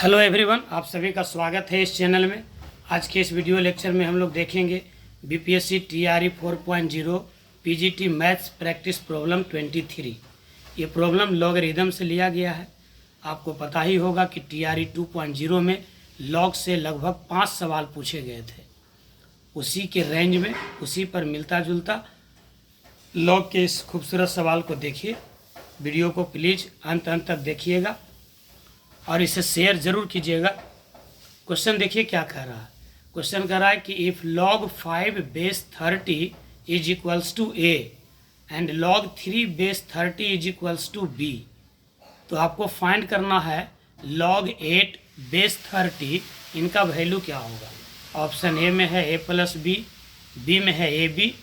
Hello everyone, आप सभी का स्वागत है इस चैनल में। आज के इस वीडियो लेक्चर में हम लोग देखेंगे BPSC TRE 4.0 PGT maths practice problem 23। ये प्रॉब्लम लॉगरिदम से लिया गया है। आपको पता ही होगा कि टीआरई 2.0 में लॉग से लगभग 5 सवाल पूछे गए थे। उसी के रेंज में, उसी पर मिलता जुलता लॉग के इस खूबसूरत सवाल को देखिए। वीडियो को प्लीज़ अंत तक देखिएगा और इसे शेयर ज़रूर कीजिएगा। क्वेश्चन देखिए क्या कह रहा है। क्वेश्चन कह रहा है कि if log 5 base 30 is equals to a and log 3 base 30 is equals to b. तो आपको फाइंड करना है log 8 बेस 30, इनका वैल्यू क्या होगा। ऑप्शन ए में है a प्लस बी, बी में है ए बी,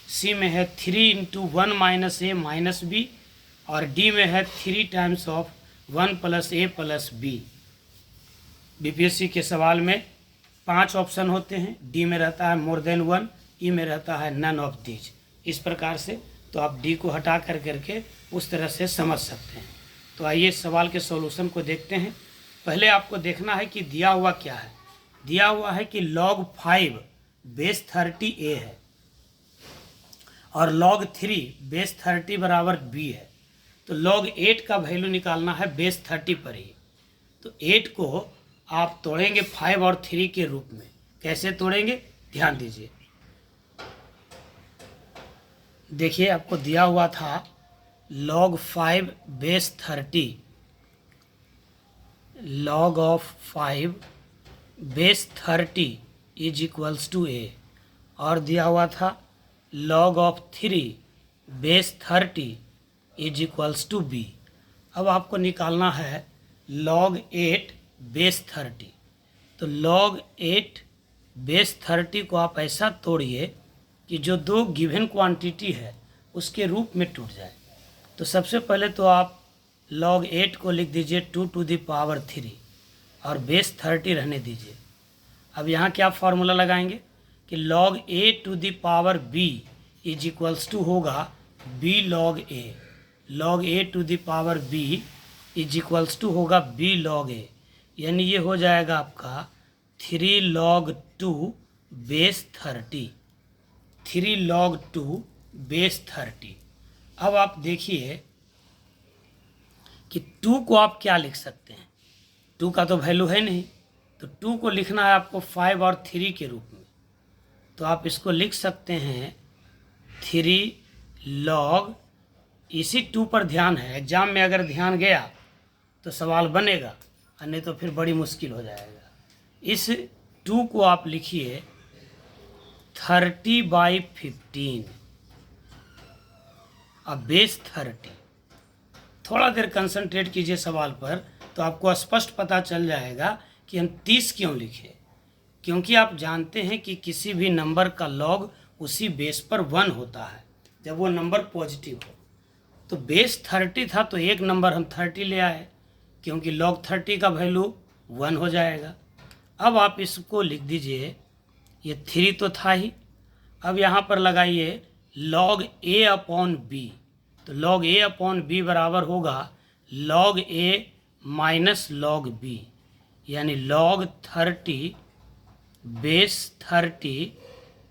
सी में है 3 into 1 minus a minus b, और डी में है 3 times of 1 plus a plus b. BPSC के सवाल में 5 ऑप्शन होते हैं। डी में रहता है मोर देन 1, ई में रहता है नन ऑफ दीज। इस प्रकार से तो आप डी को हटा कर करके उस तरह से समझ सकते हैं। तो आइए सवाल के सॉल्यूशन को देखते हैं। पहले आपको देखना है कि दिया हुआ क्या है। दिया हुआ है कि log 5 बेस 30 ए है और log 3 बेस 30 बराबर बी है। तो log 8 का वैल्यू निकालना है बेस 30 पर ही। तो 8 को आप तोड़ेंगे 5 और 3 के रूप में। कैसे तोड़ेंगे, ध्यान दीजिए। देखिए आपको दिया हुआ था log 5 base 30, log of 5 base 30 is equals to A, और दिया हुआ था log of 3 base 30 is equals to B. अब आपको निकालना है log 8 बेस 30। तो log 8 बेस 30 को आप ऐसा तोड़िए कि जो दो गिवन क्वांटिटी है उसके रूप में टूट जाए। तो सबसे पहले तो आप log 8 को लिख दीजिए 2 टू द पावर 3 और बेस 30 रहने दीजिए। अब यहाँ क्या फार्मूला लगाएंगे कि log a to the power b is equals to होगा b log a। log a to the power b is equals to होगा b log a, यानी ये हो जाएगा आपका 3 log 2 बेस 30, 3 log 2 बेस 30। अब आप देखिए कि 2 को आप क्या लिख सकते हैं। 2 का तो वैल्यू है नहीं, तो 2 को लिखना है आपको 5 और 3 के रूप में। तो आप इसको लिख सकते हैं 3 log, इसी 2 पर ध्यान है। एग्जाम में अगर ध्यान गया तो सवाल बनेगा, और नहीं तो फिर बड़ी मुश्किल हो जाएगा। इस 2 को आप लिखिए 30/15 अब बेस 30। थोड़ा देर कंसंट्रेट कीजिए सवाल पर, तो आपको स्पष्ट पता चल जाएगा कि हम 30 क्यों लिखे। क्योंकि आप जानते हैं कि किसी भी नंबर का लॉग उसी बेस पर 1 होता है जब वो नंबर पॉजिटिव हो। तो बेस 30 था तो एक नंबर हम 30 ले आए, क्योंकि log 30 का वैल्यू 1 हो जाएगा। अब आप इसको लिख दीजिए, ये 3 तो था ही। अब यहाँ पर लगाइए log a अपॉन b। तो log a अपॉन b बराबर होगा log a minus log b, यानी log 30 base 30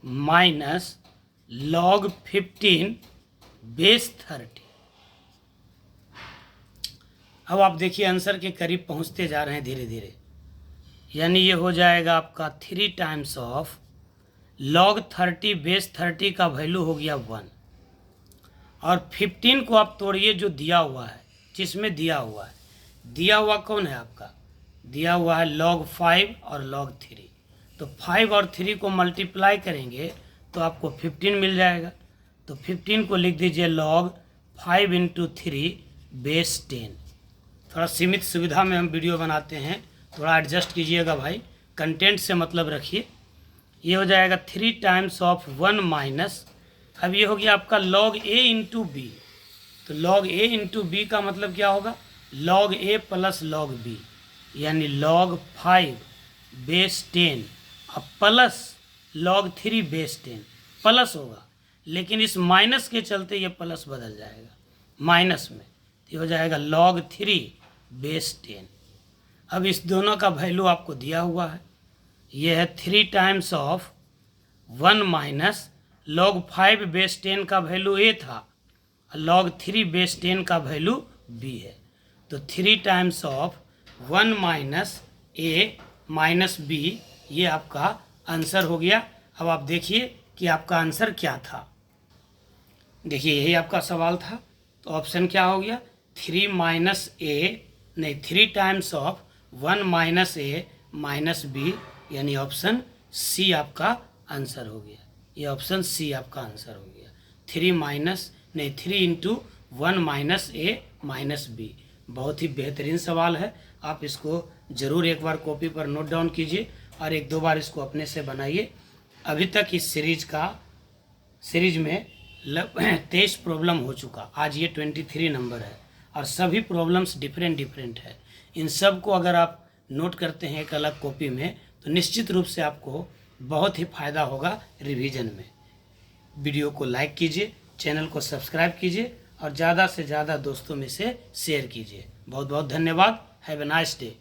minus log 15 base 30। अब आप देखिए आंसर के करीब पहुंचते जा रहे हैं धीरे धीरे, यानी ये हो जाएगा आपका 3 टाइम्स ऑफ log 30 बेस 30 का वैल्यू हो गया 1, और 15 को आप तोड़िए जो दिया हुआ है, जिसमें दिया हुआ है। दिया हुआ कौन है आपका, दिया हुआ है log 5 और log 3। तो 5 और 3 को मल्टीप्लाई करेंगे तो आपको 15 मिल जाएगा। तो 15 को लिख दीजिए log 5 इंटू 3 बेस 10। थोड़ा सीमित सुविधा में हम वीडियो बनाते हैं, थोड़ा एडजस्ट कीजिएगा भाई, कंटेंट से मतलब रखिए। ये हो जाएगा 3 टाइम्स ऑफ 1 माइनस, अब ये हो गया आपका log a इंटू बी। तो log a इंटू बी का मतलब क्या होगा, log a plus log b, यानी log 5 बेस 10 अब प्लस log 3 बेस 10 प्लस होगा, लेकिन इस माइनस के चलते ये प्लस बदल जाएगा माइनस में। तो हो जाएगा log 3 बेस 10। अब इस दोनों का वैल्यू आपको दिया हुआ है, ये है 3 times of 1 minus log 5 base 10 का वैल्यू ए था, log 3 बेस 10 का वैल्यू बी है। तो 3 times of 1 minus a minus b, ये आपका आंसर हो गया। अब आप देखिए कि आपका आंसर क्या था। देखिए यही आपका सवाल था, तो ऑप्शन क्या हो गया, 3 माइनस ए, नहीं 3 times of 1 minus a minus b, यानी ऑप्शन सी आपका आंसर हो गया। ये ऑप्शन सी आपका आंसर हो गया। 3 into 1 minus a minus B, बहुत ही बेहतरीन सवाल है। आप इसको ज़रूर एक बार कॉपी पर नोट डाउन कीजिए और एक दो बार इसको अपने से बनाइए। अभी तक इस सीरीज में 23 प्रॉब्लम हो चुका, आज ये 23 नंबर है और सभी प्रॉब्लम्स डिफरेंट है। इन सब को अगर आप नोट करते हैं एक अलग कॉपी में, तो निश्चित रूप से आपको बहुत ही फ़ायदा होगा रिवीजन में। वीडियो को लाइक कीजिए, चैनल को सब्सक्राइब कीजिए और ज़्यादा से ज़्यादा दोस्तों में से शेयर कीजिए। बहुत बहुत धन्यवाद। Have a nice day.